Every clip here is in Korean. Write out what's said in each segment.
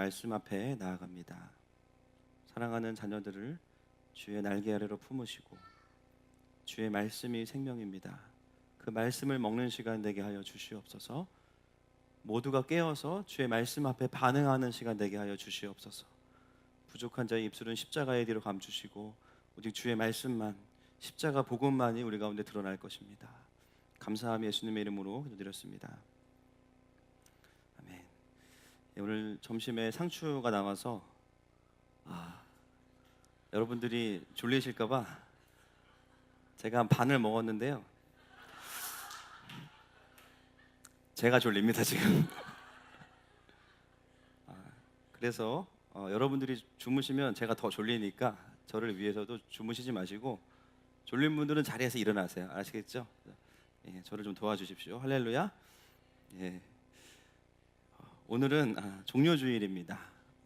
말씀 앞에 나아갑니다. 사랑하는 자녀들을 주의 날개 아래로 품으시고 주의 말씀이 생명입니다. 그 말씀을 먹는 시간 되게 하여 주시옵소서. 모두가 깨어서 주의 말씀 앞에 반응하는 시간 되게 하여 주시옵소서. 부족한 자의 입술은 십자가의 뒤로 감추시고 오직 주의 말씀만, 십자가 복음만이 우리 가운데 드러날 것입니다. 감사함이 예수님의 이름으로 기도드렸습니다. 아멘. 오늘 점심에 상추가 나와서 여러분들이 졸리실까 봐 제가 한 반을 먹었는데요. 제가 졸립니다 지금. 그래서 여러분들이 주무시면 제가 더 졸리니까 저를 위해서도 주무시지 마시고 졸린 분들은 자리에서 일어나세요. 아시겠죠? 예, 저를 좀 도와주십시오. 할렐루야. 예. 오늘은 종료주일입니다.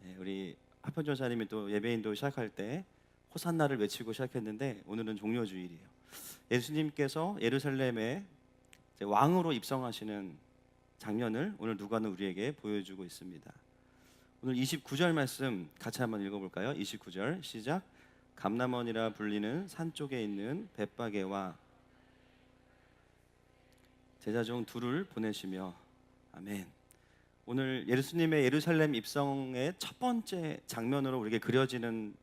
예, 우리 하편전사님이 또 예배인도 시작할 때 호산나를 외치고 시작했는데 오늘은 종료주일이에요. 예수님께서 예루살렘에 왕으로 입성하시는 장면을 오늘 누가는 우리에게 보여주고 있습니다. 오늘 29절 말씀 같이 한번 읽어볼까요? 29절 시작. 감람원이라 불리는 산 쪽에 있는 벳바게와 제자 중 둘을 보내시며. 아멘. 오늘 예수님의 예루살렘 입성의 첫 번째 장면으로 우리에게 그려지는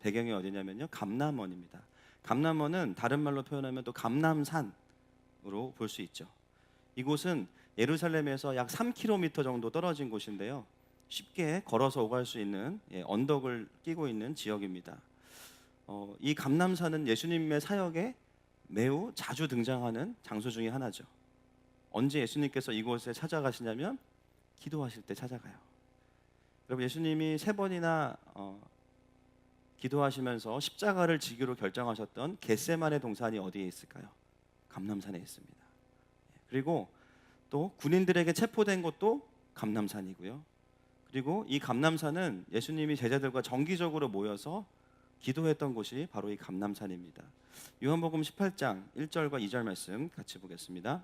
배경이 어디냐면요, 감람원입니다. 감람원은 다른 말로 표현하면 또 감람산으로 볼 수 있죠. 이곳은 예루살렘에서 약 3km 정도 떨어진 곳인데요, 쉽게 걸어서 오갈 수 있는 언덕을 끼고 있는 지역입니다. 이 감람산은 예수님의 사역에 매우 자주 등장하는 장소 중에 하나죠. 언제 예수님께서 이곳에 찾아가시냐면 기도하실 때 찾아가요. 여러분, 예수님이 3번이나 기도하시면서 십자가를 지기로 결정하셨던 겟세마네 동산이 어디에 있을까요? 감람산에 있습니다. 그리고 또 군인들에게 체포된 곳도 감람산이고요. 그리고 이 감람산은 예수님이 제자들과 정기적으로 모여서 기도했던 곳이 바로 이 감람산입니다. 요한복음 18장 1절과 2절 말씀 같이 보겠습니다.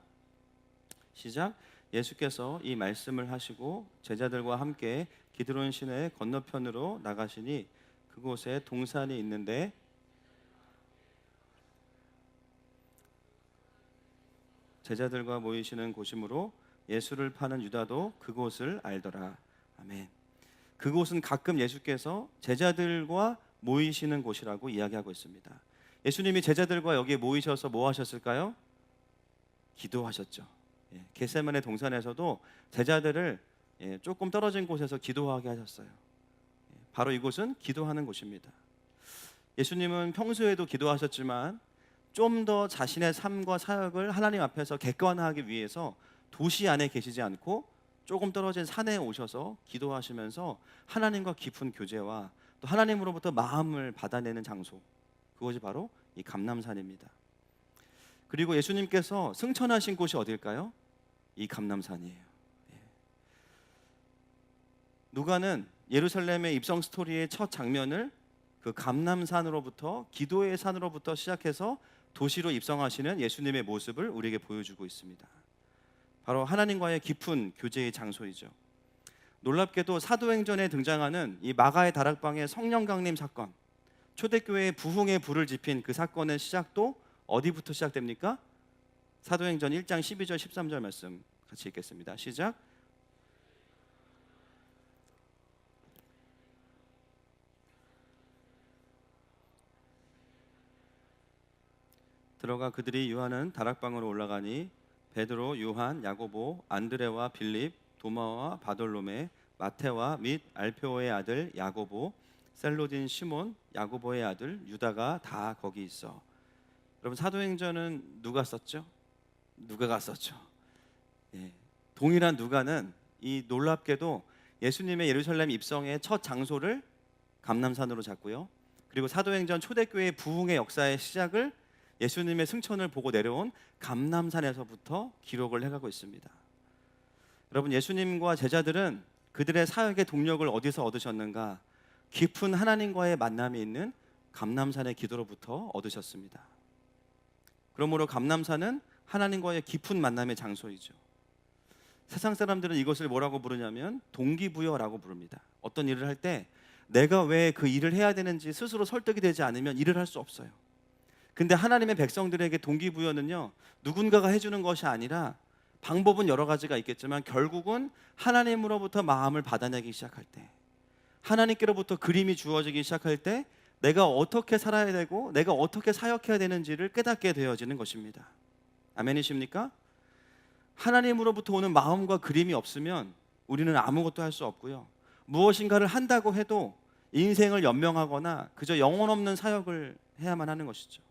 시작. 예수께서 이 말씀을 하시고 제자들과 함께 기드론 시내 건너편으로 나가시니 그곳에 동산이 있는데 제자들과 모이시는 곳이므로 예수를 파는 유다도 그곳을 알더라. 아멘. 그곳은 가끔 예수께서 제자들과 모이시는 곳이라고 이야기하고 있습니다. 예수님이 제자들과 여기에 모이셔서 뭐 하셨을까요? 기도하셨죠. 겟세마네 동산에서도 제자들을 조금 떨어진 곳에서 기도하게 하셨어요. 바로 이곳은 기도하는 곳입니다. 예수님은 평소에도 기도하셨지만 좀 더 자신의 삶과 사역을 하나님 앞에서 객관화하기 위해서 도시 안에 계시지 않고 조금 떨어진 산에 오셔서 기도하시면서 하나님과 깊은 교제와 또 하나님으로부터 마음을 받아내는 장소, 그것이 바로 이 감람산입니다. 그리고 예수님께서 승천하신 곳이 어딜까요? 이 감람산이에요. 누가는 예루살렘의 입성 스토리의 첫 장면을 그 감람산으로부터, 기도의 산으로부터 시작해서 도시로 입성하시는 예수님의 모습을 우리에게 보여주고 있습니다. 바로 하나님과의 깊은 교제의 장소이죠. 놀랍게도 사도행전에 등장하는 이 마가의 다락방의 성령 강림 사건, 초대교회의 부흥의 불을 지핀 그 사건의 시작도 어디부터 시작됩니까? 사도행전 1장 12절 13절 말씀 같이 읽겠습니다. 시작. 들어가 그들이 유하는 다락방으로 올라가니 베드로, 요한, 야고보, 안드레와 빌립, 도마와 바돌로메, 마테와 및 알페오의 아들 야고보, 셀로딘 시몬, 야고보의 아들 유다가 다 거기 있어. 여러분, 사도행전은 누가 썼죠? 누가가 썼죠. 동일한 누가는 이 놀랍게도 예수님의 예루살렘 입성의 첫 장소를 감람산으로 잡고요, 그리고 사도행전 초대교회의 부흥의 역사의 시작을 예수님의 승천을 보고 내려온 감람산에서부터 기록을 해가고 있습니다. 여러분, 예수님과 제자들은 그들의 사역의 동력을 어디서 얻으셨는가? 깊은 하나님과의 만남이 있는 감람산의 기도로부터 얻으셨습니다. 그러므로 감람산은 하나님과의 깊은 만남의 장소이죠. 세상 사람들은 이것을 뭐라고 부르냐면 동기부여라고 부릅니다. 어떤 일을 할 때 내가 왜 그 일을 해야 되는지 스스로 설득이 되지 않으면 일을 할 수 없어요. 근데 하나님의 백성들에게 동기부여는요, 누군가가 해주는 것이 아니라, 방법은 여러 가지가 있겠지만 결국은 하나님으로부터 마음을 받아내기 시작할 때, 하나님께로부터 그림이 주어지기 시작할 때 내가 어떻게 살아야 되고 내가 어떻게 사역해야 되는지를 깨닫게 되어지는 것입니다. 아멘이십니까? 하나님으로부터 오는 마음과 그림이 없으면 우리는 아무것도 할 수 없고요, 무엇인가를 한다고 해도 인생을 연명하거나 그저 영혼 없는 사역을 해야만 하는 것이죠.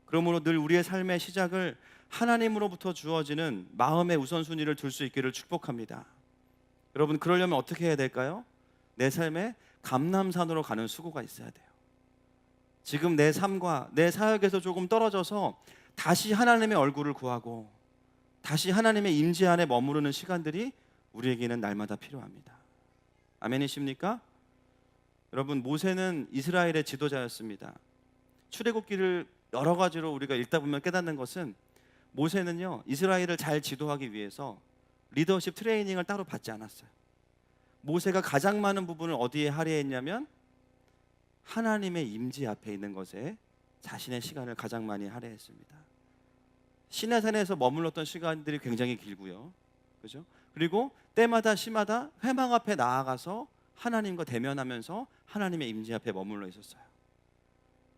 그러므로 늘 우리의 삶의 시작을 하나님으로부터 주어지는 마음의 우선순위를 둘 수 있기를 축복합니다. 여러분, 그러려면 어떻게 해야 될까요? 내 삶에 감람산으로 가는 수고가 있어야 돼요. 지금 내 삶과 내 사역에서 조금 떨어져서 다시 하나님의 얼굴을 구하고 다시 하나님의 임재 안에 머무르는 시간들이 우리에게는 날마다 필요합니다. 아멘이십니까? 여러분, 모세는 이스라엘의 지도자였습니다. 출애굽기를 여러 가지로 우리가 읽다 보면 깨닫는 것은, 모세는요, 이스라엘을 잘 지도하기 위해서 리더십 트레이닝을 따로 받지 않았어요. 모세가 가장 많은 부분을 어디에 할애했냐면 하나님의 임재 앞에 있는 것에 자신의 시간을 가장 많이 할애했습니다. 시내산에서 머물렀던 시간들이 굉장히 길고요, 그죠? 그리고 때마다 시마다 회막 앞에 나아가서 하나님과 대면하면서 하나님의 임재 앞에 머물러 있었어요.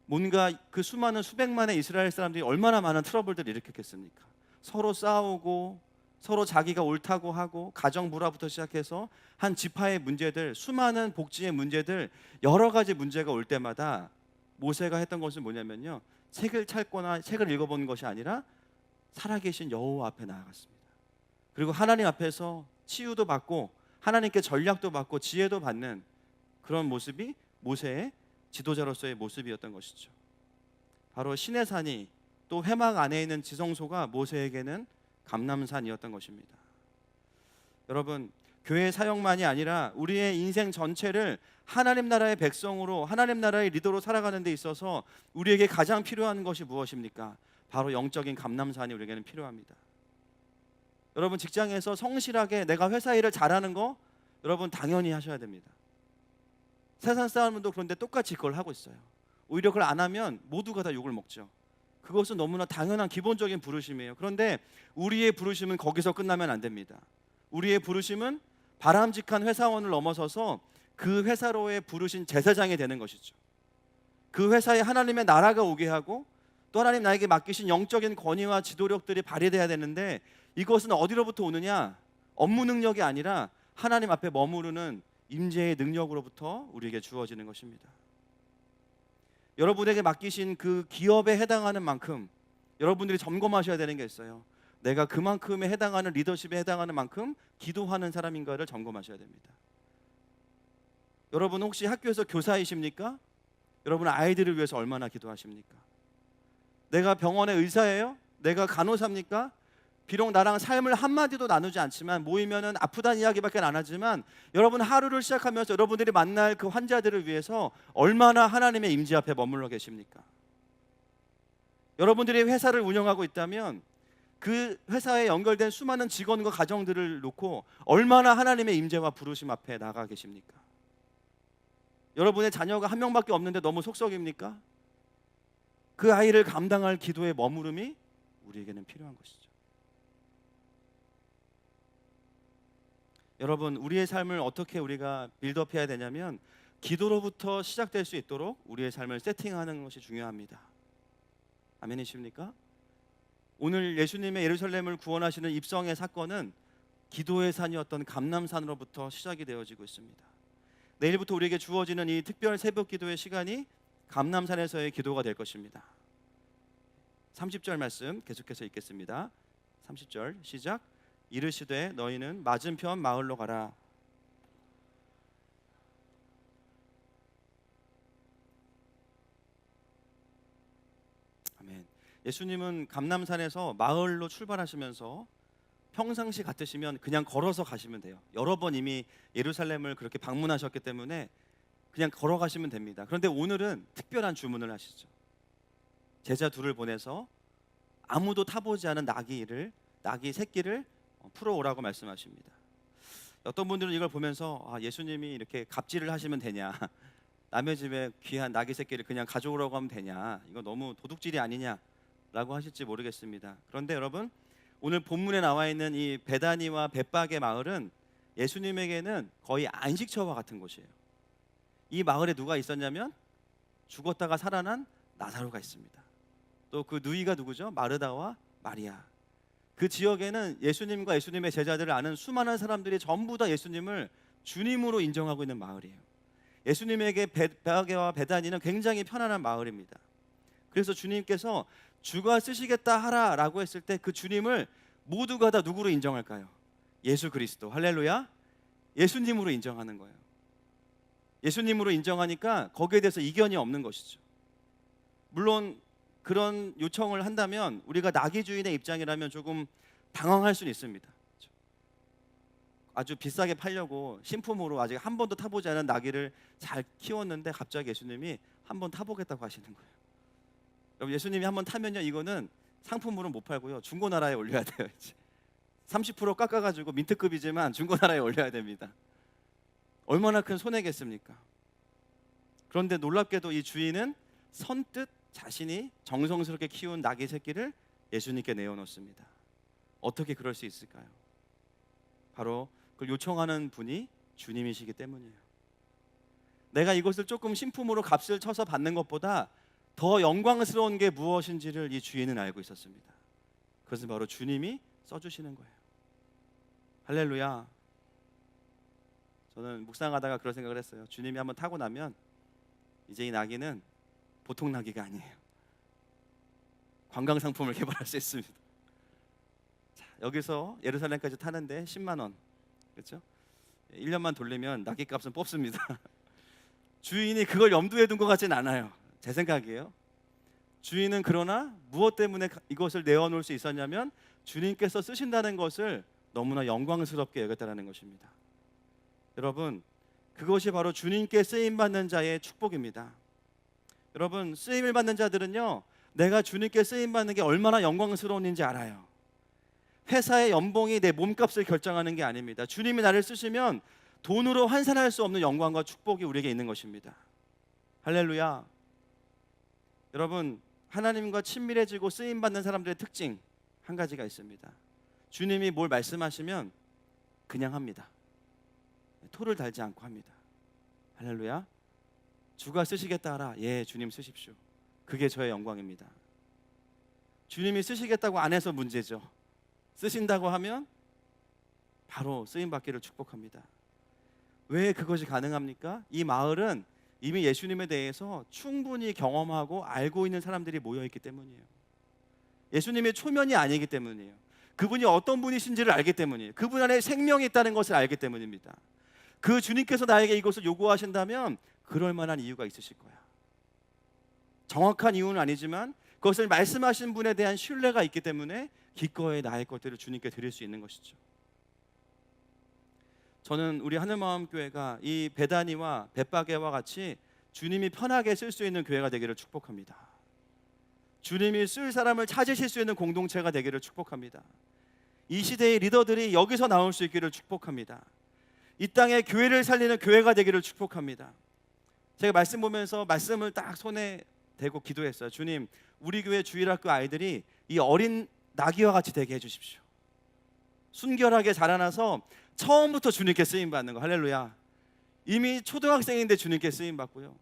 뭔가 그 수많은 수백만의 이스라엘 사람들이 얼마나 많은 트러블들을 일으켰겠습니까? 서로 싸우고 서로 자기가 옳다고 하고, 가정 불화부터 시작해서 한 지파의 문제들, 수많은 복지의 문제들, 여러 가지 문제가 올 때마다 모세가 했던 것은 뭐냐면요, 책을 찾거나 책을 읽어본 것이 아니라 살아계신 여호와 앞에 나아갔습니다. 그리고 하나님 앞에서 치유도 받고 하나님께 전략도 받고 지혜도 받는 그런 모습이 모세의 지도자로서의 모습이었던 것이죠. 바로 시내산이, 또 회막 안에 있는 지성소가 모세에게는 감람산이었던 것입니다. 여러분, 교회 사역만이 아니라 우리의 인생 전체를 하나님 나라의 백성으로, 하나님 나라의 리더로 살아가는 데 있어서 우리에게 가장 필요한 것이 무엇입니까? 바로 영적인 감람산이 우리에게는 필요합니다. 여러분, 직장에서 성실하게 내가 회사 일을 잘하는 거 여러분 당연히 하셔야 됩니다. 세상 사람들도 그런데 똑같이 그걸 하고 있어요. 오히려 그걸 안 하면 모두가 다 욕을 먹죠. 그것은 너무나 당연한 기본적인 부르심이에요. 그런데 우리의 부르심은 거기서 끝나면 안 됩니다. 우리의 부르심은 바람직한 회사원을 넘어서서 그 회사로의 부르신 제사장이 되는 것이죠. 그 회사에 하나님의 나라가 오게 하고, 또 하나님 나에게 맡기신 영적인 권위와 지도력들이 발휘돼야 되는데, 이것은 어디로부터 오느냐? 업무 능력이 아니라 하나님 앞에 머무르는 임재의 능력으로부터 우리에게 주어지는 것입니다. 여러분에게 맡기신 그 기업에 해당하는 만큼 여러분들이 점검하셔야 되는 게 있어요. 내가 그만큼에 해당하는, 리더십에 해당하는 만큼 기도하는 사람인가를 점검하셔야 됩니다. 여러분, 혹시 학교에서 교사이십니까? 여러분, 아이들을 위해서 얼마나 기도하십니까? 내가 병원의 의사예요? 내가 간호사입니까? 비록 나랑 삶을 한마디도 나누지 않지만, 모이면은 아프다는 이야기밖에 안 하지만, 여러분 하루를 시작하면서 여러분들이 만날 그 환자들을 위해서 얼마나 하나님의 임재 앞에 머물러 계십니까? 여러분들이 회사를 운영하고 있다면 그 회사에 연결된 수많은 직원과 가정들을 놓고 얼마나 하나님의 임재와 부르심 앞에 나가 계십니까? 여러분의 자녀가 한 명밖에 없는데 너무 속썩입니까? 그 아이를 감당할 기도의 머무름이 우리에게는 필요한 것이죠. 여러분, 우리의 삶을 어떻게 우리가 빌드업해야 되냐면, 기도로부터 시작될 수 있도록 우리의 삶을 세팅하는 것이 중요합니다. 아멘이십니까? 오늘 예수님의 예루살렘을 구원하시는 입성의 사건은 기도의 산이었던 감람산으로부터 시작이 되어지고 있습니다. 내일부터 우리에게 주어지는 이 특별 새벽 기도의 시간이 감람산에서의 기도가 될 것입니다. 30절 말씀 계속해서 읽겠습니다. 30절 시작. 이르시되 너희는 맞은편 마을로 가라. 아멘. 예수님은 감람산에서 마을로 출발하시면서 평상시 같으시면 그냥 걸어서 가시면 돼요. 여러 번 이미 예루살렘을 그렇게 방문하셨기 때문에 그냥 걸어가시면 됩니다. 그런데 오늘은 특별한 주문을 하시죠. 제자 둘을 보내서 아무도 타보지 않은 나귀 새끼를 풀어오라고 말씀하십니다. 어떤 분들은 이걸 보면서 예수님이 이렇게 갑질을 하시면 되냐, 남의 집에 귀한 나귀 새끼를 그냥 가져오라고 하면 되냐, 이거 너무 도둑질이 아니냐라고 하실지 모르겠습니다. 그런데 여러분, 오늘 본문에 나와 있는 이 베다니와 벳박의 마을은 예수님에게는 거의 안식처와 같은 곳이에요. 이 마을에 누가 있었냐면 죽었다가 살아난 나사로가 있습니다. 또 그 누이가 누구죠? 마르다와 마리아. 그 지역에는 예수님과 예수님의 제자들을 아는 수많은 사람들이 전부 다 예수님을 주님으로 인정하고 있는 마을이에요. 예수님에게 벳박과 베다니는 굉장히 편안한 마을입니다. 그래서 주님께서 주가 쓰시겠다 하라라고 했을 때 그 주님을 모두가 다 누구로 인정할까요? 예수 그리스도. 할렐루야. 예수님으로 인정하는 거예요. 예수님으로 인정하니까 거기에 대해서 이견이 없는 것이죠. 물론 그런 요청을 한다면 우리가 나귀 주인의 입장이라면 조금 당황할 수는 있습니다. 아주 비싸게 팔려고 신품으로 아직 한 번도 타보지 않은 나귀를 잘 키웠는데 갑자기 예수님이 한번 타보겠다고 하시는 거예요. 여러분, 예수님이 한번 타면요, 이거는 상품으로 못 팔고요, 중고나라에 올려야 돼요. 이제 30% 깎아가지고 민트급이지만 중고나라에 올려야 됩니다. 얼마나 큰 손해겠습니까? 그런데 놀랍게도 이 주인은 선뜻 자신이 정성스럽게 키운 나귀 새끼를 예수님께 내어놓습니다. 어떻게 그럴 수 있을까요? 바로 그걸 요청하는 분이 주님이시기 때문이에요. 내가 이것을 조금 신품으로 값을 쳐서 받는 것보다 더 영광스러운 게 무엇인지를 이 주인은 알고 있었습니다. 그것은 바로 주님이 써주시는 거예요. 할렐루야. 저는 묵상하다가 그런 생각을 했어요. 주님이 한번 타고 나면 이제 이 나귀는 보통 나귀가 아니에요. 관광 상품을 개발할 수 있습니다. 자, 여기서 예루살렘까지 타는데 10만 원, 그렇죠? 1년만 돌리면 나귀 값은 뽑습니다. 주인이 그걸 염두에 둔 것 같진 않아요. 제 생각이에요. 주인은 그러나 무엇 때문에 이것을 내어놓을 수 있었냐면 주님께서 쓰신다는 것을 너무나 영광스럽게 여겼다는 것입니다. 여러분, 그것이 바로 주님께 쓰임받는 자의 축복입니다. 여러분, 쓰임을 받는 자들은요, 내가 주님께 쓰임받는 게 얼마나 영광스러운지 알아요. 회사의 연봉이 내 몸값을 결정하는 게 아닙니다. 주님이 나를 쓰시면 돈으로 환산할 수 없는 영광과 축복이 우리에게 있는 것입니다. 할렐루야. 여러분, 하나님과 친밀해지고 쓰임받는 사람들의 특징 한 가지가 있습니다. 주님이 뭘 말씀하시면 그냥 합니다. 토를 달지 않고 합니다. 할렐루야. 주가 쓰시겠다 하라. 예, 주님 쓰십시오. 그게 저의 영광입니다. 주님이 쓰시겠다고 안 해서 문제죠. 쓰신다고 하면 바로 쓰임받기를 축복합니다. 왜 그것이 가능합니까? 이 마을은 이미 예수님에 대해서 충분히 경험하고 알고 있는 사람들이 모여있기 때문이에요. 예수님의 초면이 아니기 때문이에요. 그분이 어떤 분이신지를 알기 때문이에요. 그분 안에 생명이 있다는 것을 알기 때문입니다. 그 주님께서 나에게 이것을 요구하신다면 그럴 만한 이유가 있으실 거야. 정확한 이유는 아니지만 그것을 말씀하신 분에 대한 신뢰가 있기 때문에 기꺼이 나의 것들을 주님께 드릴 수 있는 것이죠. 저는 우리 하늘마음교회가 이 베다니와 벳바게와 같이 주님이 편하게 쓸 수 있는 교회가 되기를 축복합니다. 주님이 쓸 사람을 찾으실 수 있는 공동체가 되기를 축복합니다. 이 시대의 리더들이 여기서 나올 수 있기를 축복합니다. 이 땅에 교회를 살리는 교회가 되기를 축복합니다. 제가 말씀 보면서 말씀을 딱 손에 대고 기도했어요. 주님, 우리 교회 주일학교 아이들이 이 어린 나귀와 같이 되게 해주십시오. 순결하게 자라나서 처음부터 주님께 쓰임받는 거. 할렐루야. 이미 초등학생인데 주님께 쓰임받고요,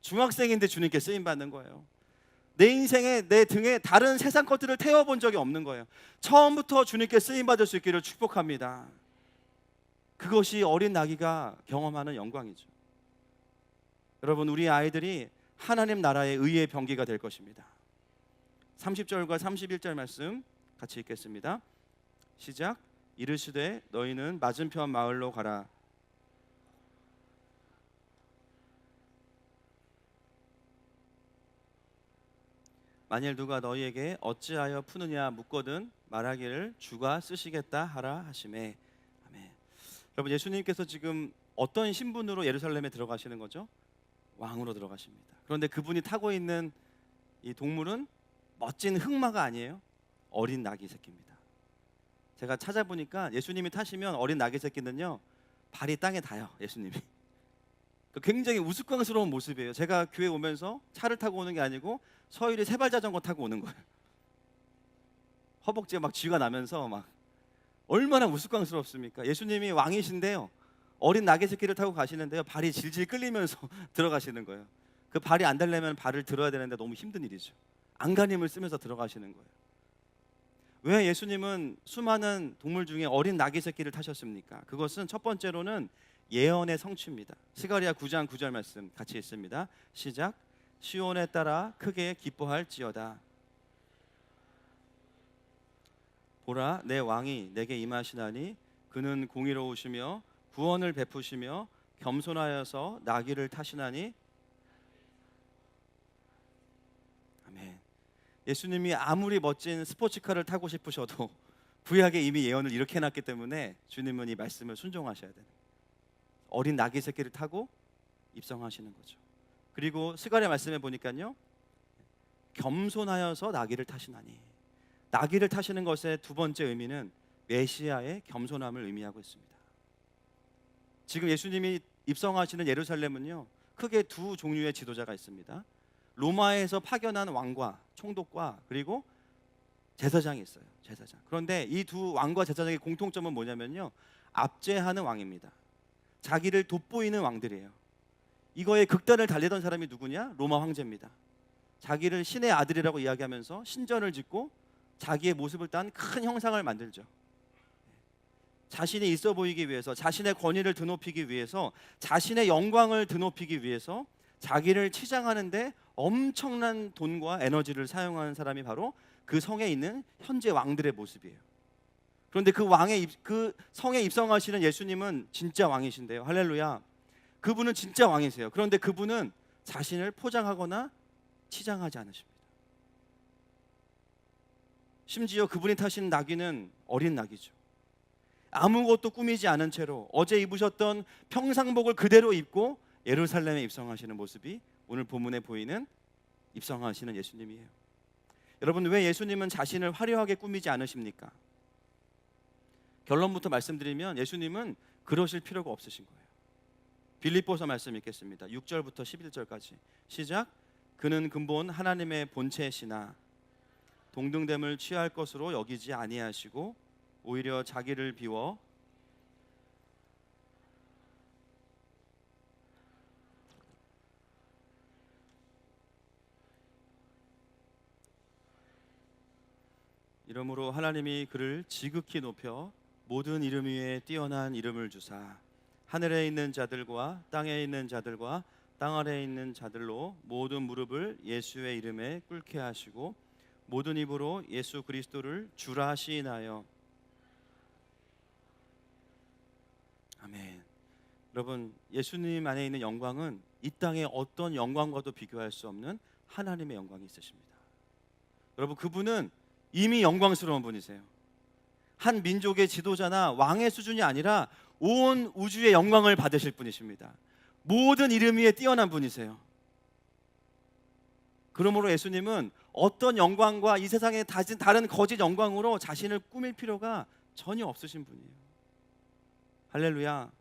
중학생인데 주님께 쓰임받는 거예요. 내 인생에 내 등에 다른 세상 것들을 태워본 적이 없는 거예요. 처음부터 주님께 쓰임받을 수 있기를 축복합니다. 그것이 어린 나귀가 경험하는 영광이죠. 여러분, 우리 아이들이 하나님 나라의 의의 병기가 될 것입니다. 30절과 31절 말씀 같이 읽겠습니다. 시작. 이르시되 너희는 맞은편 마을로 가라. 만일 누가 너희에게 어찌하여 푸느냐 묻거든 말하기를 주가 쓰시겠다 하라 하시매. 아멘. 여러분, 예수님께서 지금 어떤 신분으로 예루살렘에 들어가시는 거죠? 왕으로 들어가십니다. 그런데 그분이 타고 있는 이 동물은 멋진 흑마가 아니에요. 어린 나귀 새끼입니다. 제가 찾아보니까 예수님이 타시면 어린 나귀 새끼는요 발이 땅에 닿아요. 예수님이. 굉장히 우스꽝스러운 모습이에요. 제가 교회 오면서 차를 타고 오는 게 아니고 서율이 세발 자전거 타고 오는 거예요. 허벅지에 막 쥐가 나면서 막 얼마나 우스꽝스럽습니까? 예수님이 왕이신데요. 어린 나귀 새끼를 타고 가시는데요. 발이 질질 끌리면서 들어가시는 거예요. 그 발이 안 닿으려면 발을 들어야 되는데 너무 힘든 일이죠. 안간힘을 쓰면서 들어가시는 거예요. 왜 예수님은 수많은 동물 중에 어린 나귀 새끼를 타셨습니까? 그것은 첫 번째로는 예언의 성취입니다. 스가랴 9장 9절 말씀 같이 읽습니다. 시작. 시온에 따라 크게 기뻐할지어다. 보라, 내 왕이 내게 임하시나니 그는 공의로우시며 구원을 베푸시며 겸손하여서 나귀를 타시나니. 아멘. 예수님이 아무리 멋진 스포츠카를 타고 싶으셔도 구약에 이미 예언을 이렇게 해놨기 때문에 주님은 이 말씀을 순종하셔야 돼요. 어린 나귀 새끼를 타고 입성하시는 거죠. 그리고 스가랴 말씀에 보니까요, 겸손하여서 나귀를 타시나니. 나귀를 타시는 것의 두 번째 의미는 메시아의 겸손함을 의미하고 있습니다. 지금 예수님이 입성하시는 예루살렘은요, 크게 두 종류의 지도자가 있습니다. 로마에서 파견한 왕과 총독과 그리고 제사장이 있어요. 제사장. 그런데 이 두 왕과 제사장의 공통점은 뭐냐면요, 압제하는 왕입니다. 자기를 돋보이는 왕들이에요. 이거에 극단을 달리던 사람이 누구냐? 로마 황제입니다. 자기를 신의 아들이라고 이야기하면서 신전을 짓고 자기의 모습을 딴 큰 형상을 만들죠. 자신이 있어 보이기 위해서, 자신의 권위를 드높이기 위해서, 자신의 영광을 드높이기 위해서 자기를 치장하는데 엄청난 돈과 에너지를 사용하는 사람이 바로 그 성에 있는 현재 왕들의 모습이에요. 그런데 그 성에 입성하시는 예수님은 진짜 왕이신데요. 할렐루야. 그분은 진짜 왕이세요. 그런데 그분은 자신을 포장하거나 치장하지 않으십니다. 심지어 그분이 타신 나귀는 어린 나귀죠. 아무것도 꾸미지 않은 채로 어제 입으셨던 평상복을 그대로 입고 예루살렘에 입성하시는 모습이 오늘 본문에 보이는 입성하시는 예수님이에요. 여러분, 왜 예수님은 자신을 화려하게 꾸미지 않으십니까? 결론부터 말씀드리면 예수님은 그러실 필요가 없으신 거예요. 빌립보서 말씀 읽겠습니다. 6절부터 11절까지 시작. 그는 근본 하나님의 본체시나 동등됨을 취할 것으로 여기지 아니하시고 오히려 자기를 비워 이러므로 하나님이 그를 지극히 높여 모든 이름 위에 뛰어난 이름을 주사 하늘에 있는 자들과 땅에 있는 자들과 땅 아래에 있는 자들로 모든 무릎을 예수의 이름에 꿇게 하시고 모든 입으로 예수 그리스도를 주라 시인하여. 아멘. 여러분, 예수님 안에 있는 영광은 이 땅의 어떤 영광과도 비교할 수 없는 하나님의 영광이 있으십니다. 여러분, 그분은 이미 영광스러운 분이세요. 한 민족의 지도자나 왕의 수준이 아니라 온 우주의 영광을 받으실 분이십니다. 모든 이름 위에 뛰어난 분이세요. 그러므로 예수님은 어떤 영광과 이 세상의 다른 거짓 영광으로 자신을 꾸밀 필요가 전혀 없으신 분이에요. 할렐루야.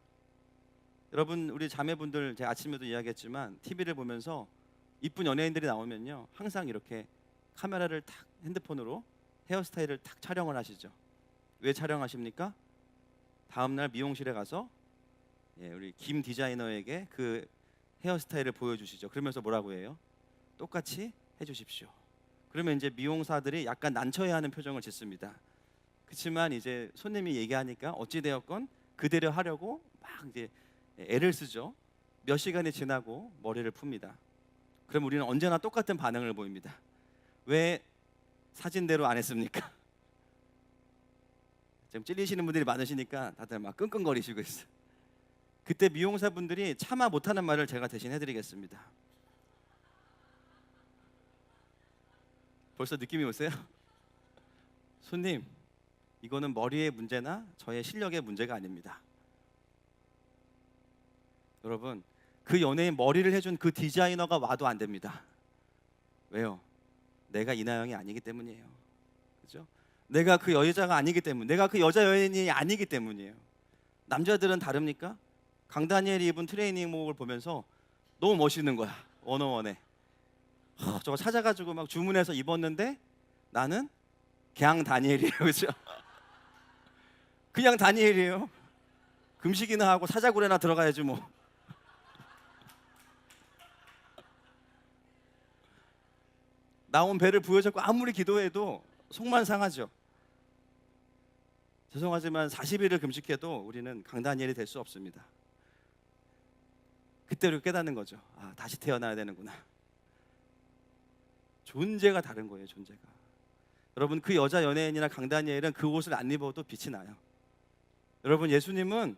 여러분, 우리 자매분들, 제가 아침에도 이야기했지만 TV를 보면서 이쁜 연예인들이 나오면요, 항상 이렇게 카메라를 탁 핸드폰으로 헤어스타일을 탁 촬영을 하시죠. 왜 촬영하십니까? 다음날 미용실에 가서 우리 김 디자이너에게 그 헤어스타일을 보여주시죠. 그러면서 뭐라고 해요? 똑같이 해주십시오. 그러면 이제 미용사들이 약간 난처해하는 표정을 짓습니다. 그렇지만 이제 손님이 얘기하니까 어찌되었건 그대로 하려고 막 이제 애를 쓰죠. 몇 시간이 지나고 머리를 풉니다. 그럼 우리는 언제나 똑같은 반응을 보입니다. 왜 사진대로 안 했습니까? 지금 찔리시는 분들이 많으시니까 다들 막 끙끙거리시고 있어요. 그때 미용사분들이 차마 못하는 말을 제가 대신 해드리겠습니다. 벌써 느낌이 오세요? 손님, 이거는 머리의 문제나 저의 실력의 문제가 아닙니다. 여러분, 그 연예인 머리를 해준 그 디자이너가 와도 안 됩니다. 왜요? 내가 이나영이 아니기 때문이에요. 그죠? 내가 그 여자가 아니기 때문, 내가 그 여자 여인이 아니기 때문이에요. 남자들은 다릅니까? 강다니엘이 입은 트레이닝복을 보면서 너무 멋있는 거야. 원어원에 저거 찾아가지고 막 주문해서 입었는데 나는 그냥 다니엘이에요. 그죠? 그냥 다니엘이에요. 금식이나 하고 사자굴에나 들어가야지 뭐. 나온 배를 부여잡고 아무리 기도해도 속만 상하죠. 죄송하지만 40일을 금식해도 우리는 강다니엘이 될 수 없습니다. 그때 우리가 깨닫는 거죠. 아, 다시 태어나야 되는구나. 존재가 다른 거예요. 존재가. 여러분, 그 여자 연예인이나 강다니엘은 그 옷을 안 입어도 빛이 나요. 여러분, 예수님은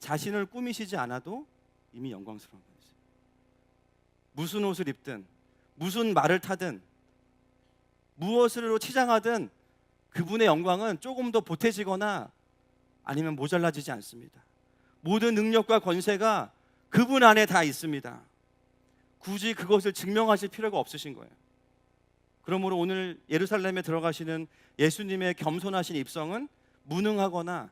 자신을 꾸미시지 않아도 이미 영광스러운 거예요. 무슨 옷을 입든 무슨 말을 타든 무엇으로 치장하든 그분의 영광은 조금 더 보태지거나 아니면 모자라지지 않습니다. 모든 능력과 권세가 그분 안에 다 있습니다. 굳이 그것을 증명하실 필요가 없으신 거예요. 그러므로 오늘 예루살렘에 들어가시는 예수님의 겸손하신 입성은 무능하거나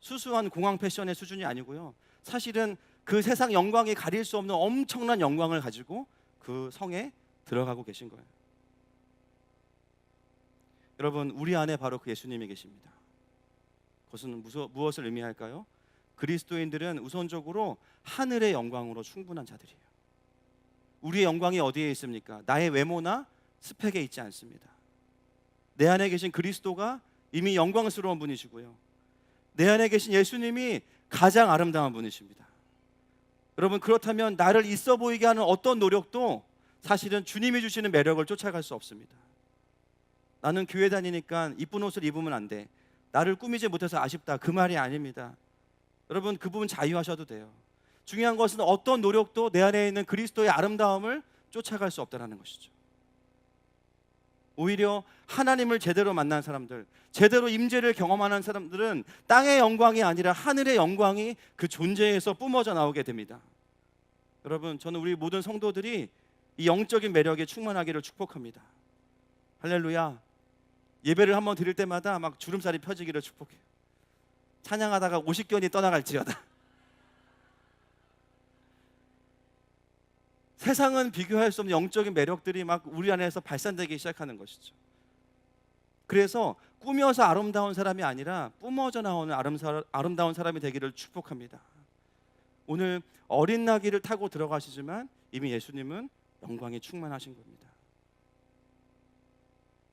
수수한 공항 패션의 수준이 아니고요. 사실은 그 세상 영광이 가릴 수 없는 엄청난 영광을 가지고 그 성에 들어가고 계신 거예요. 여러분, 우리 안에 바로 그 예수님이 계십니다. 그것은 무엇을 의미할까요? 그리스도인들은 우선적으로 하늘의 영광으로 충분한 자들이에요. 우리의 영광이 어디에 있습니까? 나의 외모나 스펙에 있지 않습니다. 내 안에 계신 그리스도가 이미 영광스러운 분이시고요. 내 안에 계신 예수님이 가장 아름다운 분이십니다. 여러분, 그렇다면 나를 있어 보이게 하는 어떤 노력도 사실은 주님이 주시는 매력을 쫓아갈 수 없습니다. 나는 교회 다니니까 이쁜 옷을 입으면 안 돼, 나를 꾸미지 못해서 아쉽다, 그 말이 아닙니다. 여러분, 그 부분 자유하셔도 돼요. 중요한 것은 어떤 노력도 내 안에 있는 그리스도의 아름다움을 쫓아갈 수 없다는 것이죠. 오히려 하나님을 제대로 만난 사람들, 제대로 임재를 경험하는 사람들은 땅의 영광이 아니라 하늘의 영광이 그 존재에서 뿜어져 나오게 됩니다. 여러분, 저는 우리 모든 성도들이 이 영적인 매력에 충만하기를 축복합니다. 할렐루야. 예배를 한번 드릴 때마다 막 주름살이 펴지기를 축복해요. 찬양하다가 오십견이 떠나갈지어다. 세상은 비교할 수 없는 영적인 매력들이 막 우리 안에서 발산되기 시작하는 것이죠. 그래서 꾸며서 아름다운 사람이 아니라 뿜어져 나오는 아름다운 사람이 되기를 축복합니다. 오늘 어린 나귀를 타고 들어가시지만 이미 예수님은 영광이 충만하신 겁니다.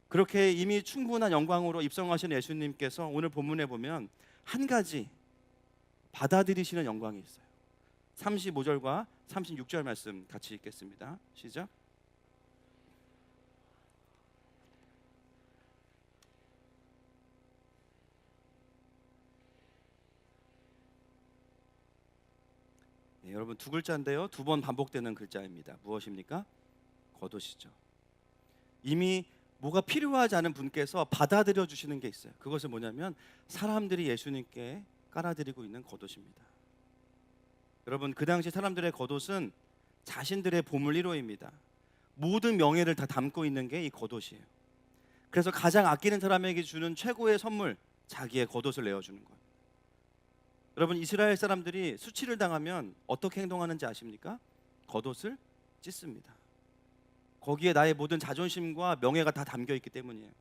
그렇게 이미 충분한 영광으로 입성하신 예수님께서 오늘 본문에 보면 한 가지 받아들이시는 영광이 있어요. 35절과 36절 말씀 같이 읽겠습니다. 시작. 네, 여러분, 두 글자인데요, 두 번 반복되는 글자입니다. 무엇입니까? 겉옷이죠. 이미 뭐가 필요하지 않은 분께서 받아들여 주시는 게 있어요. 그것은 뭐냐면 사람들이 예수님께 깔아드리고 있는 겉옷입니다. 여러분, 그 당시 사람들의 겉옷은 자신들의 보물 1호입니다. 모든 명예를 다 담고 있는 게 이 겉옷이에요. 그래서 가장 아끼는 사람에게 주는 최고의 선물, 자기의 겉옷을 내어주는 거예요. 여러분, 이스라엘 사람들이 수치를 당하면 어떻게 행동하는지 아십니까? 겉옷을 찢습니다. 거기에 나의 모든 자존심과 명예가 다 담겨 있기 때문이에요.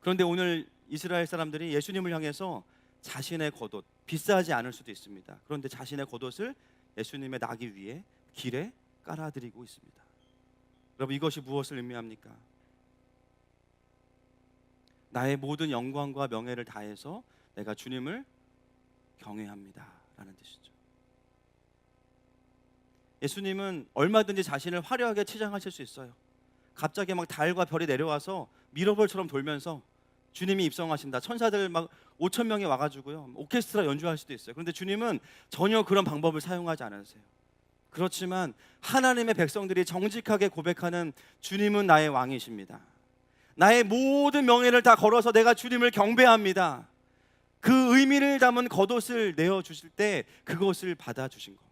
그런데 오늘 이스라엘 사람들이 예수님을 향해서 자신의 겉옷, 비싸지 않을 수도 있습니다. 그런데 자신의 겉옷을 예수님의 나귀 위에 길에 깔아드리고 있습니다. 여러분, 이것이 무엇을 의미합니까? 나의 모든 영광과 명예를 다해서 내가 주님을 경외합니다 라는 뜻이죠. 예수님은 얼마든지 자신을 화려하게 치장하실 수 있어요. 갑자기 막 달과 별이 내려와서 미러볼처럼 돌면서 주님이 입성하신다, 천사들 막 5천 명이 와가지고요 오케스트라 연주할 수도 있어요. 그런데 주님은 전혀 그런 방법을 사용하지 않으세요. 그렇지만 하나님의 백성들이 정직하게 고백하는 주님은 나의 왕이십니다, 나의 모든 명예를 다 걸어서 내가 주님을 경배합니다, 그 의미를 담은 겉옷을 내어주실 때 그것을 받아주신 것.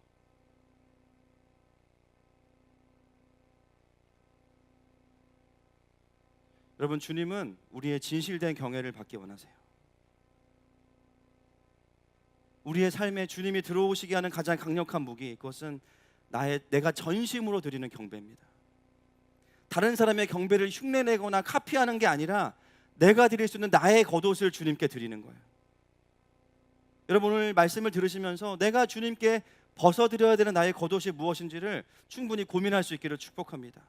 여러분, 주님은 우리의 진실된 경외를 받기 원하세요. 우리의 삶에 주님이 들어오시게 하는 가장 강력한 무기, 그것은 내가 전심으로 드리는 경배입니다. 다른 사람의 경배를 흉내내거나 카피하는 게 아니라 내가 드릴 수 있는 나의 겉옷을 주님께 드리는 거예요. 여러분, 오늘 말씀을 들으시면서 내가 주님께 벗어드려야 되는 나의 겉옷이 무엇인지를 충분히 고민할 수 있기를 축복합니다.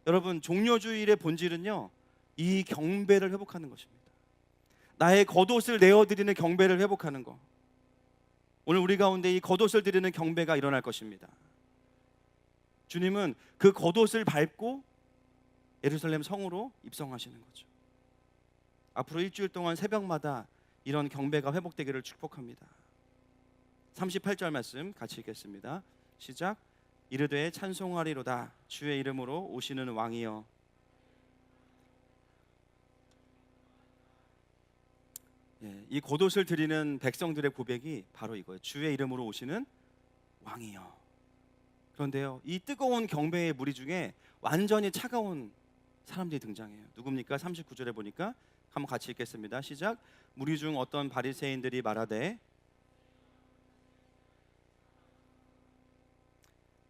여러분, 종려주일의 본질은요, 이 경배를 회복하는 것입니다. 나의 겉옷을 내어드리는 경배를 회복하는 것. 오늘 우리 가운데 이 겉옷을 드리는 경배가 일어날 것입니다. 주님은 그 겉옷을 밟고 예루살렘 성으로 입성하시는 거죠. 앞으로 일주일 동안 새벽마다 이런 경배가 회복되기를 축복합니다. 38절 말씀 같이 읽겠습니다. 시작. 이르되 찬송하리로다 주의 이름으로 오시는 왕이여. 이 겉옷을 드리는 백성들의 고백이 바로 이거예요. 주의 이름으로 오시는 왕이여. 그런데요, 이 뜨거운 경배의 무리 중에 완전히 차가운 사람들이 등장해요. 누굽니까? 39절에 보니까 한번 같이 읽겠습니다. 시작. 무리 중 어떤 바리새인들이 말하되,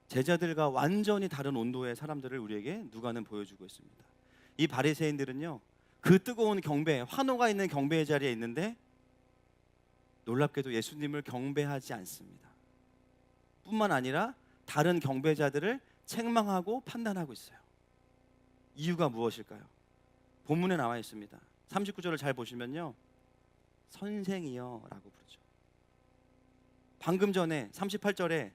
제자들과 완전히 다른 온도의 사람들을 우리에게 누가는 보여주고 있습니다. 이 바리새인들은요, 그 뜨거운 경배, 환호가 있는 경배의 자리에 있는데 놀랍게도 예수님을 경배하지 않습니다. 뿐만 아니라 다른 경배자들을 책망하고 판단하고 있어요. 이유가 무엇일까요? 본문에 나와 있습니다. 39절을 잘 보시면요, 선생이여 라고 부르죠. 방금 전에 38절에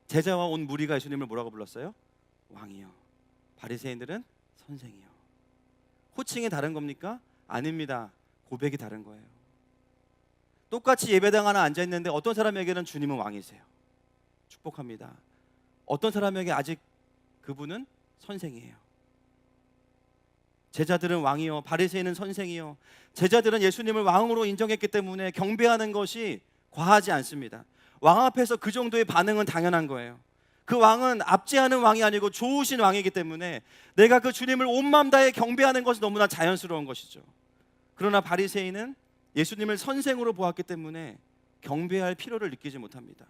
제자와 온 무리가 예수님을 뭐라고 불렀어요? 왕이여. 바리새인들은 선생이여. 호칭이 다른 겁니까? 아닙니다. 고백이 다른 거예요. 똑같이 예배당 하나 앉아있는데 어떤 사람에게는 주님은 왕이세요. 축복합니다. 어떤 사람에게 아직 그분은 선생이에요. 제자들은 왕이요, 바리새인은 선생이요. 제자들은 예수님을 왕으로 인정했기 때문에 경배하는 것이 과하지 않습니다. 왕 앞에서 그 정도의 반응은 당연한 거예요. 그 왕은 압제하는 왕이 아니고 좋으신 왕이기 때문에 내가 그 주님을 온 마음 다해 경배하는 것이 너무나 자연스러운 것이죠. 그러나 바리새인은 예수님을 선생으로 보았기 때문에 경배할 필요를 느끼지 못합니다.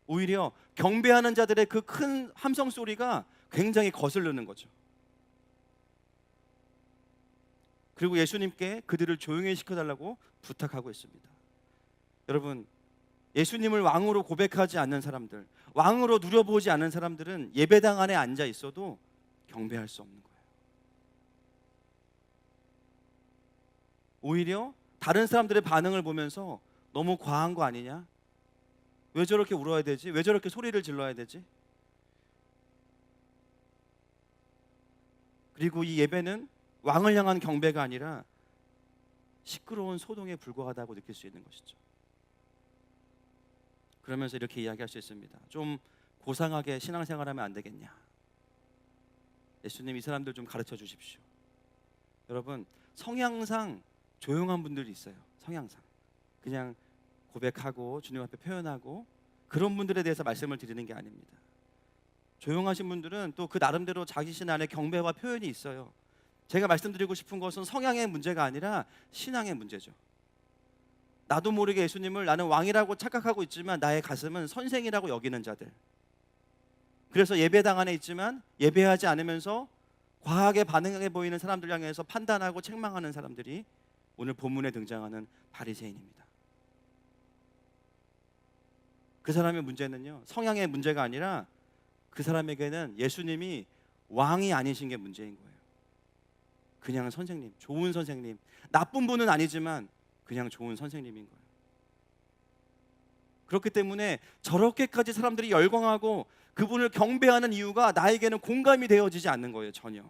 오히려 경배하는 자들의 그 큰 함성 소리가 굉장히 거슬리는 거죠. 그리고 예수님께 그들을 조용히 시켜달라고 부탁하고 있습니다. 여러분, 예수님을 왕으로 고백하지 않는 사람들, 왕으로 누려보지 않는 사람들은 예배당 안에 앉아 있어도 경배할 수 없는 거예요. 오히려 다른 사람들의 반응을 보면서 너무 과한 거 아니냐? 왜 저렇게 울어야 되지? 왜 저렇게 소리를 질러야 되지? 그리고 이 예배는 왕을 향한 경배가 아니라 시끄러운 소동에 불과하다고 느낄 수 있는 것이죠. 그러면서 이렇게 이야기할 수 있습니다. 좀 고상하게 신앙생활하면 안 되겠냐? 예수님, 이 사람들 좀 가르쳐 주십시오. 여러분, 성향상 조용한 분들이 있어요. 성향상 그냥 고백하고 주님 앞에 표현하고 그런 분들에 대해서 말씀을 드리는 게 아닙니다. 조용하신 분들은 또 그 나름대로 자기 신 안에 경배와 표현이 있어요. 제가 말씀드리고 싶은 것은 성향의 문제가 아니라 신앙의 문제죠. 나도 모르게 예수님을 나는 왕이라고 착각하고 있지만 나의 가슴은 선생이라고 여기는 자들. 그래서 예배당 안에 있지만 예배하지 않으면서 과하게 반응해 보이는 사람들 향해서 판단하고 책망하는 사람들이 오늘 본문에 등장하는 바리새인입니다. 그 사람의 문제는요, 성향의 문제가 아니라 그 사람에게는 예수님이 왕이 아니신 게 문제인 거예요. 그냥 선생님, 좋은 선생님, 나쁜 분은 아니지만 그냥 좋은 선생님인 거예요. 그렇기 때문에 저렇게까지 사람들이 열광하고 그분을 경배하는 이유가 나에게는 공감이 되어지지 않는 거예요. 전혀.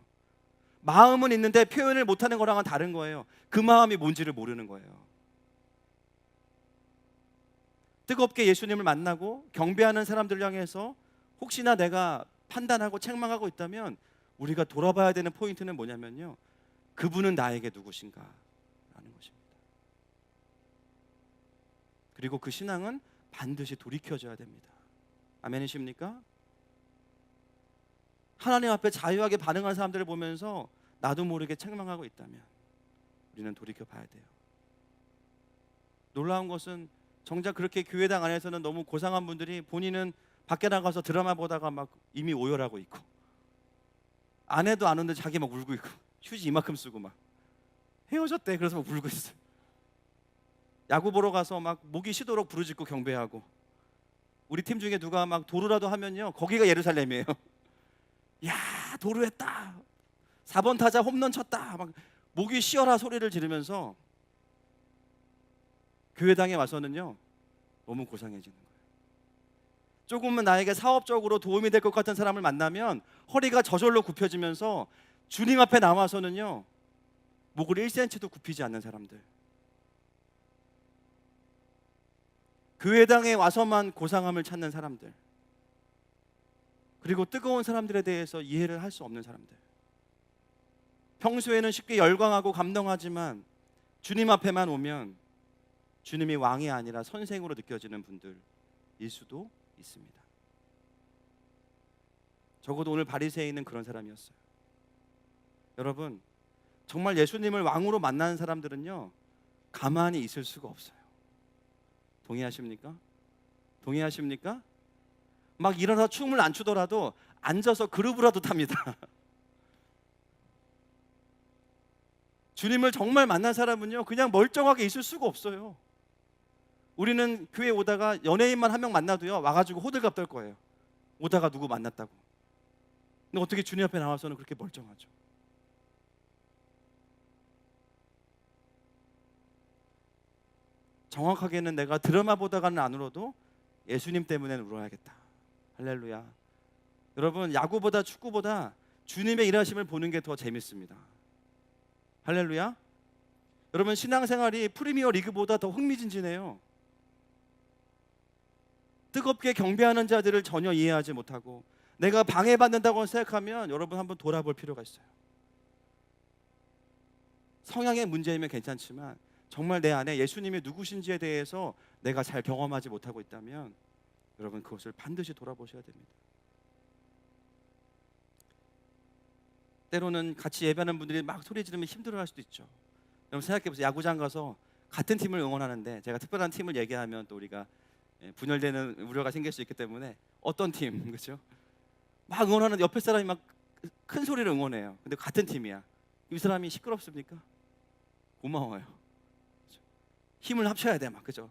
마음은 있는데 표현을 못하는 거랑은 다른 거예요. 그 마음이 뭔지를 모르는 거예요. 뜨겁게 예수님을 만나고 경배하는 사람들을 향해서 혹시나 내가 판단하고 책망하고 있다면 우리가 돌아봐야 되는 포인트는 뭐냐면요, 그분은 나에게 누구신가 라는 것입니다. 그리고 그 신앙은 반드시 돌이켜져야 됩니다. 아멘이십니까? 하나님 앞에 자유하게 반응하는 사람들을 보면서 나도 모르게 책망하고 있다면 우리는 돌이켜 봐야 돼요. 놀라운 것은 정작 그렇게 교회당 안에서는 너무 고상한 분들이 본인은 밖에 나가서 드라마 보다가 막 이미 오열하고 있고, 아내도 안 오는데 자기 막 울고 있고, 휴지 이만큼 쓰고 막 헤어졌대 그래서 막 울고 있어요. 야구 보러 가서 막 목이 쉬도록 부르짖고 경배하고, 우리 팀 중에 누가 막 도루라도 하면요 거기가 예루살렘이에요. 야 도루했다, 4번 타자 홈런 쳤다, 막 목이 쉬어라 소리를 지르면서 교회당에 와서는요 너무 고상해지는 거예요. 조금은 나에게 사업적으로 도움이 될 것 같은 사람을 만나면 허리가 저절로 굽혀지면서 주님 앞에 나와서는요 목을 1cm도 굽히지 않는 사람들, 교회당에 와서만 고상함을 찾는 사람들, 그리고 뜨거운 사람들에 대해서 이해를 할 수 없는 사람들, 평소에는 쉽게 열광하고 감동하지만 주님 앞에만 오면 주님이 왕이 아니라 선생으로 느껴지는 분들일 수도 있습니다. 적어도 오늘 바리새인은 그런 사람이었어요. 여러분, 정말 예수님을 왕으로 만나는 사람들은요 가만히 있을 수가 없어요. 동의하십니까? 동의하십니까? 막 일어나서 춤을 안 추더라도 앉아서 그루브라도 탑니다. 주님을 정말 만난 사람은요 그냥 멀쩡하게 있을 수가 없어요. 우리는 교회 오다가 연예인만 한 명 만나도요 와가지고 호들갑 떨 거예요. 오다가 누구 만났다고. 근데 어떻게 주님 앞에 나와서는 그렇게 멀쩡하죠? 정확하게는 내가 드라마 보다가는 안 울어도 예수님 때문에는 울어야겠다. 할렐루야. 여러분, 야구보다 축구보다 주님의 일하심을 보는 게 더 재밌습니다. 할렐루야. 여러분, 신앙생활이 프리미어 리그보다 더 흥미진진해요. 뜨겁게 경배하는 자들을 전혀 이해하지 못하고 내가 방해받는다고 생각하면 여러분 한번 돌아볼 필요가 있어요. 성향의 문제이면 괜찮지만 정말 내 안에 예수님이 누구신지에 대해서 내가 잘 경험하지 못하고 있다면 여러분 그것을 반드시 돌아보셔야 됩니다. 때로는 같이 예배하는 분들이 막 소리 지르면 힘들어할 수도 있죠. 여러분 생각해보세요. 야구장 가서 같은 팀을 응원하는데 제가 특별한 팀을 얘기하면 또 우리가 분열되는 우려가 생길 수 있기 때문에 어떤 팀, 그렇죠? 막 응원하는데 옆에 사람이 막 큰 소리를 응원해요. 근데 같은 팀이야. 이 사람이 시끄럽습니까? 고마워요. 그렇죠? 힘을 합쳐야 돼, 막 그죠?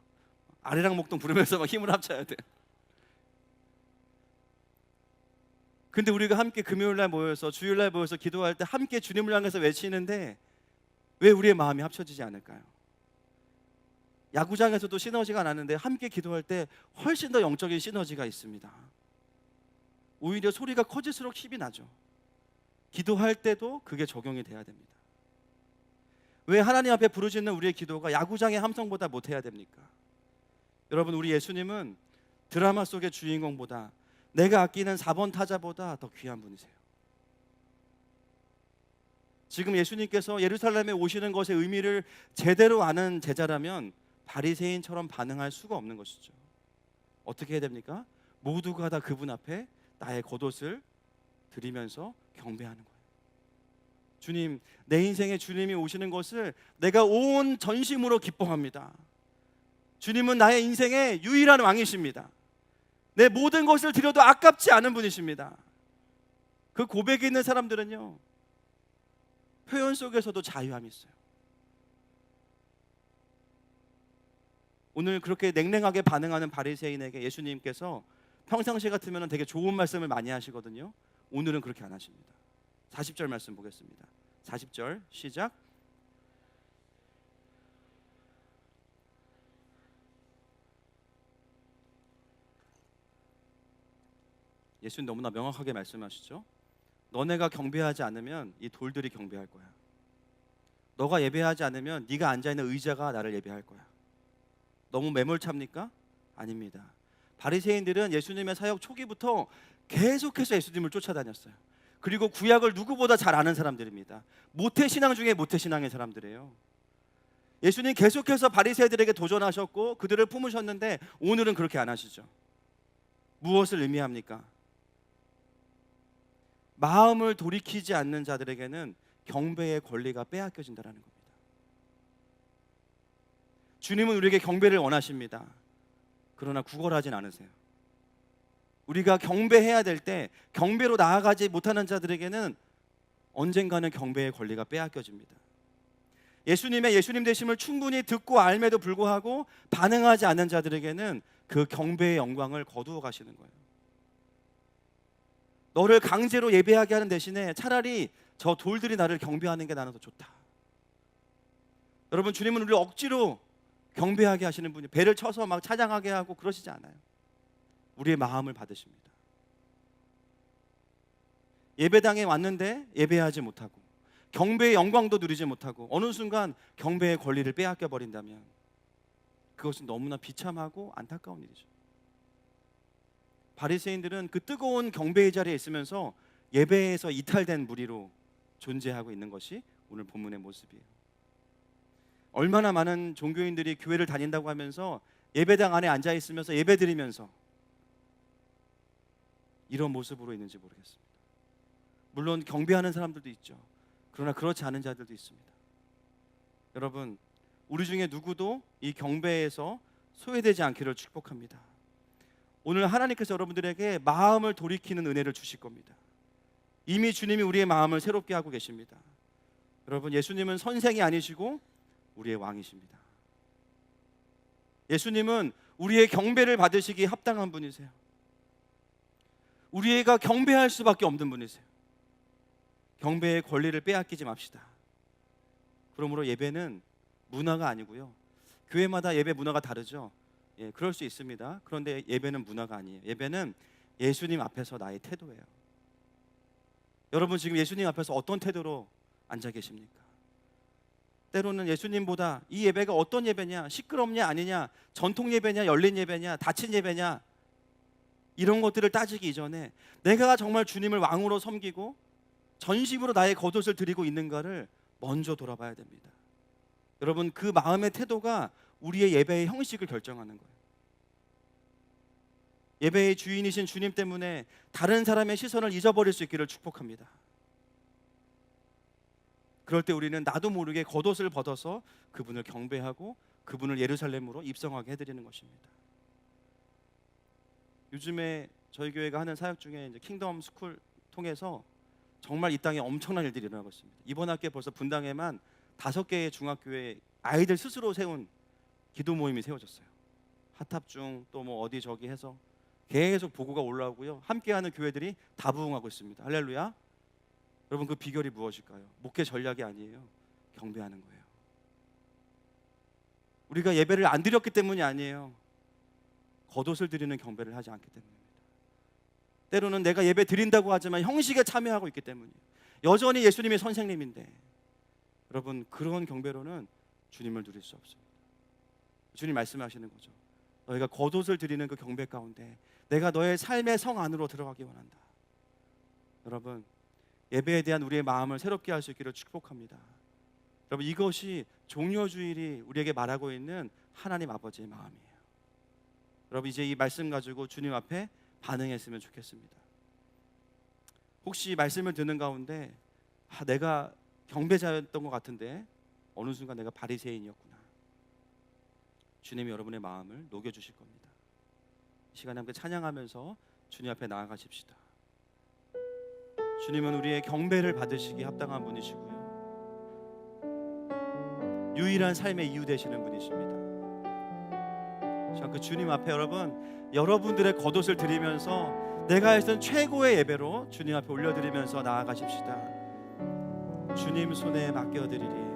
아리랑 목동 부르면서 막 힘을 합쳐야 돼. 근데 우리가 함께 금요일날 모여서 주일날 모여서 기도할 때 함께 주님을 향해서 외치는데 왜 우리의 마음이 합쳐지지 않을까요? 야구장에서도 시너지가 나는데 함께 기도할 때 훨씬 더 영적인 시너지가 있습니다. 오히려 소리가 커질수록 힘이 나죠. 기도할 때도 그게 적용이 돼야 됩니다. 왜 하나님 앞에 부르짖는 우리의 기도가 야구장의 함성보다 못해야 됩니까? 여러분, 우리 예수님은 드라마 속의 주인공보다 내가 아끼는 4번 타자보다 더 귀한 분이세요. 지금 예수님께서 예루살렘에 오시는 것의 의미를 제대로 아는 제자라면 바리새인처럼 반응할 수가 없는 것이죠. 어떻게 해야 됩니까? 모두가 다 그분 앞에 나의 겉옷을 드리면서 경배하는 거예요. 주님, 내 인생에 주님이 오시는 것을 내가 온 전심으로 기뻐합니다. 주님은 나의 인생의 유일한 왕이십니다. 내 모든 것을 드려도 아깝지 않은 분이십니다. 그 고백이 있는 사람들은요 표현 속에서도 자유함이 있어요. 오늘 그렇게 냉랭하게 반응하는 바리새인에게 예수님께서 평상시 같으면 되게 좋은 말씀을 많이 하시거든요. 오늘은 그렇게 안 하십니다. 40절 말씀 보겠습니다. 40절 시작. 예수님 너무나 명확하게 말씀하시죠. 너네가 경배하지 않으면 이 돌들이 경배할 거야. 너가 예배하지 않으면 네가 앉아있는 의자가 나를 예배할 거야. 너무 매몰찹니까? 아닙니다. 바리새인들은 예수님의 사역 초기부터 계속해서 예수님을 쫓아다녔어요. 그리고 구약을 누구보다 잘 아는 사람들입니다. 모태신앙 중에 모태신앙의 사람들이에요. 예수님 계속해서 바리새인들에게 도전하셨고 그들을 품으셨는데 오늘은 그렇게 안 하시죠. 무엇을 의미합니까? 마음을 돌이키지 않는 자들에게는 경배의 권리가 빼앗겨진다는 겁니다. 주님은 우리에게 경배를 원하십니다. 그러나 구걸하진 않으세요. 우리가 경배해야 될 때 경배로 나아가지 못하는 자들에게는 언젠가는 경배의 권리가 빼앗겨집니다. 예수님의 예수님 되심을 충분히 듣고 알매도 불구하고 반응하지 않는 자들에게는 그 경배의 영광을 거두어 가시는 거예요. 너를 강제로 예배하게 하는 대신에 차라리 저 돌들이 나를 경배하는 게 나는 더 좋다. 여러분, 주님은 우리를 억지로 경배하게 하시는 분이, 배를 쳐서 막 찬양하게 하고 그러시지 않아요. 우리의 마음을 받으십니다. 예배당에 왔는데 예배하지 못하고 경배의 영광도 누리지 못하고 어느 순간 경배의 권리를 빼앗겨 버린다면 그것은 너무나 비참하고 안타까운 일이죠. 바리새인들은 그 뜨거운 경배의 자리에 있으면서 예배에서 이탈된 무리로 존재하고 있는 것이 오늘 본문의 모습이에요. 얼마나 많은 종교인들이 교회를 다닌다고 하면서 예배당 안에 앉아 있으면서 예배 드리면서 이런 모습으로 있는지 모르겠습니다. 물론 경배하는 사람들도 있죠. 그러나 그렇지 않은 자들도 있습니다. 여러분, 우리 중에 누구도 이 경배에서 소외되지 않기를 축복합니다. 오늘 하나님께서 여러분들에게 마음을 돌이키는 은혜를 주실 겁니다. 이미 주님이 우리의 마음을 새롭게 하고 계십니다. 여러분, 예수님은 선생이 아니시고 우리의 왕이십니다. 예수님은 우리의 경배를 받으시기 합당한 분이세요. 우리가 경배할 수밖에 없는 분이세요. 경배의 권리를 빼앗기지 맙시다. 그러므로 예배는 문화가 아니고요. 교회마다 예배 문화가 다르죠. 예, 그럴 수 있습니다. 그런데 예배는 문화가 아니에요. 예배는 예수님 앞에서 나의 태도예요. 여러분, 지금 예수님 앞에서 어떤 태도로 앉아 계십니까? 때로는 예수님보다 이 예배가 어떤 예배냐, 시끄럽냐 아니냐, 전통 예배냐, 열린 예배냐, 닫힌 예배냐, 이런 것들을 따지기 이전에 내가 정말 주님을 왕으로 섬기고 전심으로 나의 겉옷을 드리고 있는가를 먼저 돌아봐야 됩니다. 여러분, 그 마음의 태도가 우리의 예배의 형식을 결정하는 거예요. 예배의 주인이신 주님 때문에 다른 사람의 시선을 잊어버릴 수 있기를 축복합니다. 그럴 때 우리는 나도 모르게 겉옷을 벗어서 그분을 경배하고 그분을 예루살렘으로 입성하게 해드리는 것입니다. 요즘에 저희 교회가 하는 사역 중에 이제 킹덤 스쿨 통해서 정말 이 땅에 엄청난 일들이 일어나고 있습니다. 이번 학기에 벌써 분당에만 5개의 중학교에 아이들 스스로 세운 기도 모임이 세워졌어요. 하탑중 또 뭐 어디 저기 해서 계속 보고가 올라오고요. 함께하는 교회들이 다 부흥하고 있습니다. 할렐루야. 여러분, 그 비결이 무엇일까요? 목회 전략이 아니에요. 경배하는 거예요. 우리가 예배를 안 드렸기 때문이 아니에요. 겉옷을 드리는 경배를 하지 않기 때문입니다. 때로는 내가 예배 드린다고 하지만 형식에 참여하고 있기 때문이에요. 여전히 예수님이 선생님인데 여러분, 그런 경배로는 주님을 누릴 수 없습니다. 주님 말씀하시는 거죠. 너희가 겉옷을 드리는 그 경배 가운데 내가 너의 삶의 성 안으로 들어가기 원한다. 여러분, 예배에 대한 우리의 마음을 새롭게 할 수 있기를 축복합니다. 여러분, 이것이 종려주일이 우리에게 말하고 있는 하나님 아버지의 마음이에요. 여러분, 이제 이 말씀 가지고 주님 앞에 반응했으면 좋겠습니다. 혹시 말씀을 듣는 가운데 내가 경배자였던 것 같은데 어느 순간 내가 바리새인이었구나. 주님이 여러분의 마음을 녹여주실 겁니다. 이 시간에 함께 찬양하면서 주님 앞에 나아가십시다. 주님은 우리의 경배를 받으시기 합당한 분이시고요, 유일한 삶의 이유 되시는 분이십니다. 그 주님 앞에 여러분들의 겉옷을 드리면서 내가 했던 최고의 예배로 주님 앞에 올려드리면서 나아가십시다. 주님 손에 맡겨드리리.